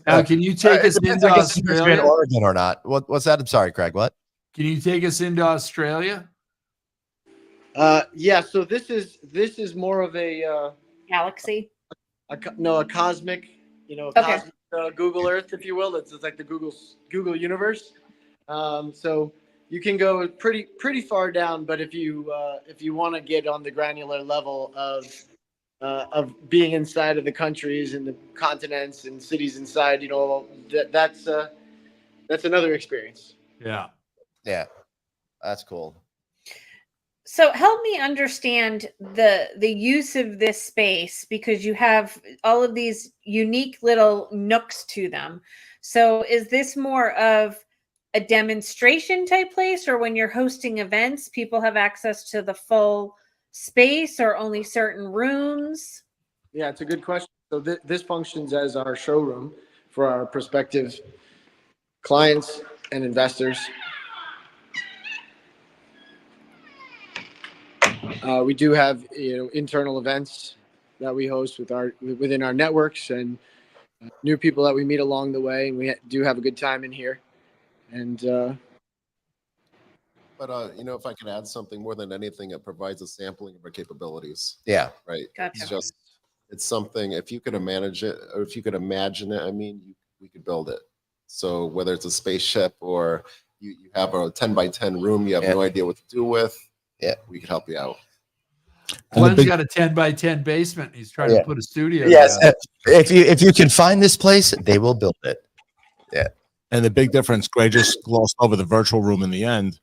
Now, can you take us into in Australia? Oregon or not? What's that? I'm sorry, Craig. What? Can you take us into Australia? Yeah. So this is more of a Galaxy. a cosmic, Okay. cosmic Google Earth, if you will. It's like the Google universe. So you can go pretty far down, but if you want to get on the granular level of being inside of the countries and the continents and cities inside, that's another experience. Yeah. Yeah, that's cool. So help me understand the use of this space, because you have all of these unique little nooks to them. So is this more of a demonstration type place, or when you're hosting events, people have access to the full space or only certain rooms? Yeah, it's a good question. So this functions as our showroom for our prospective clients and investors. We do have internal events that we host within our networks, and new people that we meet along the way, and we do have a good time in here. And But if I can add something, more than anything, it provides a sampling of our capabilities. Yeah. Right. Gotcha. It's something, if you could manage it, or if you could imagine it, we could build it. So whether it's a spaceship or you have a 10 by 10 room, you have no idea what to do with. Yeah. We could help you out. Glenn's got a 10 by 10 basement. He's trying to put a studio. Yes. together. If you can find this place, they will build it. Yeah. And the big difference, Gray just glossed over the virtual room in the end.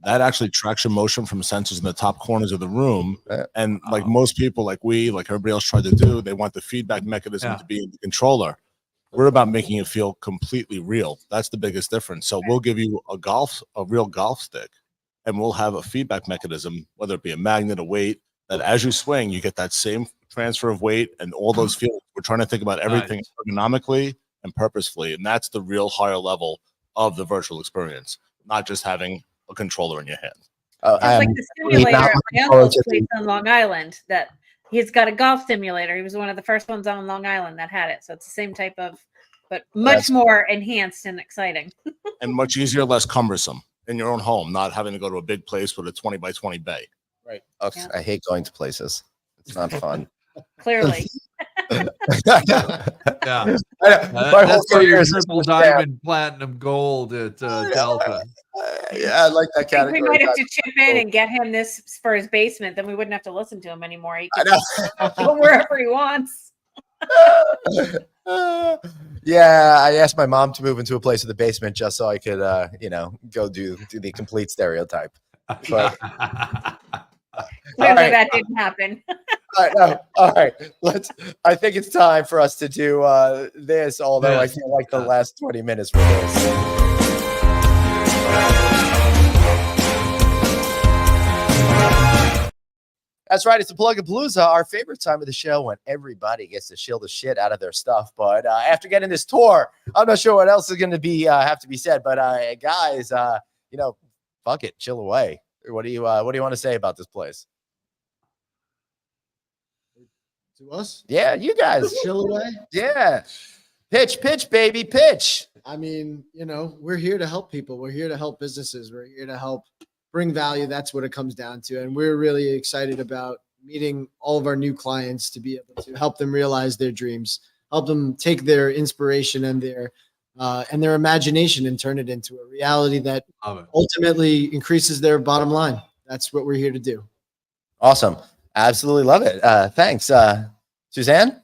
That actually tracks your motion from sensors in the top corners of the room. And like most people, like everybody else tried to do, they want the feedback mechanism to be in the controller. We're about making it feel completely real. That's the biggest difference. So we'll give you a real golf stick, and we'll have a feedback mechanism, whether it be a magnet, a weight, that as you swing, you get that same transfer of weight and all those feelings. We're trying to think about everything ergonomically and purposefully. And that's the real higher level of the virtual experience, not just having a controller in your hand. It's like the simulator at my uncle's place on Long Island. That he's got a golf simulator. He was one of the first ones on Long Island that had it. So it's the same type of, but much more enhanced and exciting. And much easier, less cumbersome in your own home, not having to go to a big place with a 20 by 20 bay. Right. I hate going to places. It's not fun. Clearly. Yeah. My whole That's why career you're is triple diamond, platinum, gold at Delta. Yeah, I like that category. We might have to chip in and get him this for his basement. Then we wouldn't have to listen to him anymore. He can go wherever he wants. Yeah, I asked my mom to move into a place in the basement just so I could, go do the complete stereotype. But clearly that didn't happen. All right. I think it's time for us to do this, although I feel like the last 20 minutes for this. That's right. It's the Plug and Palooza, our favorite time of the show when everybody gets to shill the shit out of their stuff. But after getting this tour, I'm not sure what else is going to be have to be said. But guys, fuck it, chill away. What do you want to say about this place? To us? Yeah, you guys chill away. Yeah, pitch, baby, pitch. I mean, we're here to help people. We're here to help businesses. We're here to help bring value. That's what it comes down to. And we're really excited about meeting all of our new clients to be able to help them realize their dreams, help them take their inspiration and their imagination and turn it into a reality that ultimately increases their bottom line. That's what we're here to do. Awesome. Absolutely love it. Thanks. Suzanne?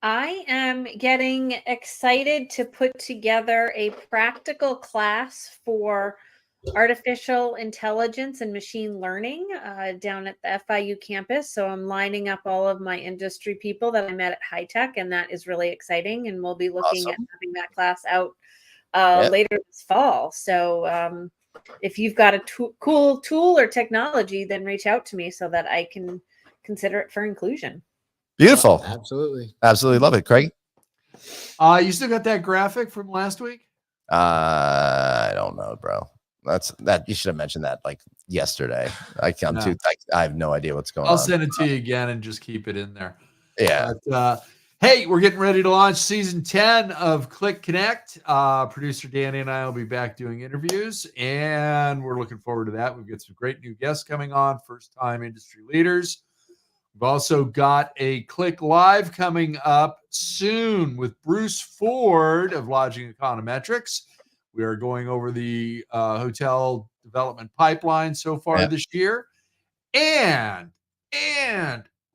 I am getting excited to put together a practical class for artificial intelligence and machine learning down at the FIU campus. So I'm lining up all of my industry people that I met at High Tech, and that is really exciting. And we'll be looking at having that class out later this fall. So if you've got a cool tool or technology, then reach out to me so that I can consider it for inclusion. Beautiful. Absolutely love it. Craig? You still got that graphic from last week? I don't know, bro. You should have mentioned that like yesterday. I have no idea what's going on. I'll send it to you again and just keep it in there. Yeah. But, Hey, we're getting ready to launch season 10 of Click Connect. Producer Danny and I will be back doing interviews, and we're looking forward to that. We've got some great new guests coming on, first-time industry leaders. We've also got a Click Live coming up soon with Bruce Ford of Lodging Econometrics. We are going over the hotel development pipeline so far this year. And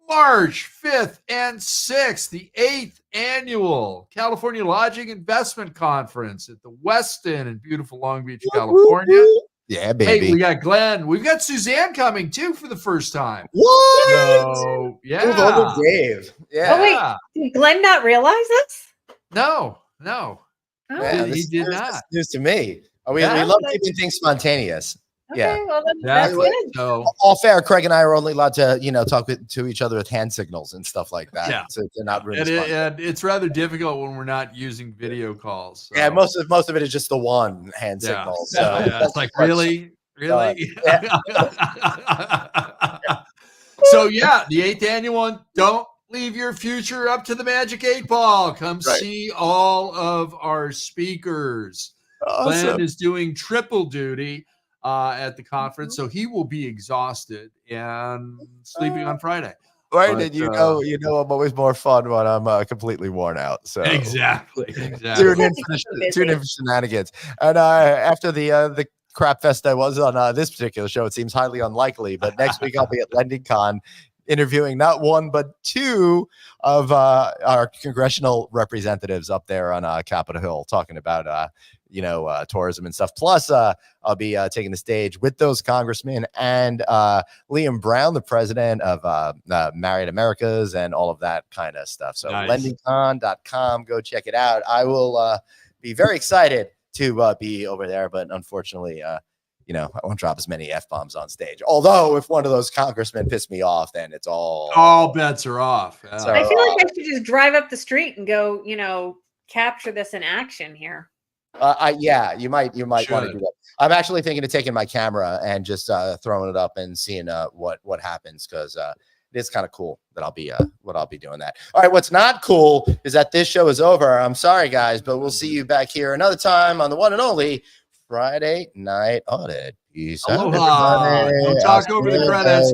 March 5th and 6th, the 8th annual California Lodging Investment Conference at the Westin in beautiful Long Beach, California. Yeah, baby. Hey, we got Glenn. We've got Suzanne coming too for the first time. What? So, yeah. Move over, Dave. Yeah. Oh, wait. Did Glenn not realize this? No. Oh. Yeah, He did not. This is news to me. We Yeah. love keeping things spontaneous. Okay, Yeah. well, that's Exactly. good. So, All fair. Craig and I are only allowed to, talk to each other with hand signals and stuff like that. Yeah. To not ruin and the spontaneity. it's rather difficult when we're not using video calls. So. Yeah, most of it is just the one hand signal. So Yeah, it's like really. Yeah. So yeah, the 8th annual one. Don't leave your future up to the Magic 8 Ball. Come see all of our speakers. Awesome. Glenn is doing triple duty at the conference, so he will be exhausted and sleeping on Friday. Right, But, and you know, I'm always more fun when I'm completely worn out. So Exactly. tune in for shenanigans. And after the crap fest I was on this particular show, it seems highly unlikely. But next week I'll be at LendingCon interviewing not one but two of our congressional representatives up there on Capitol Hill, talking about tourism and stuff. Plus, I'll be taking the stage with those congressmen and Liam Brown, the president of Marriott Americas, and all of that kind of stuff. So Nice. lendingcon.com, go check it out. I will be very excited to be over there, but unfortunately, I won't drop as many F-bombs on stage. Although if one of those congressmen piss me off, then it's all bets are off. Yeah. So, I feel like I should just drive up the street and go, capture this in action here. you might want to do that. I'm actually thinking of taking my camera and just throwing it up and seeing what happens, because it is kind of cool that I'll be doing that. All right, what's not cool is that this show is over. I'm sorry, guys, but we'll see you back here another time on the one and only Friday Night Audit. Peace out, Aloha. everybody. Don't talk over the credits.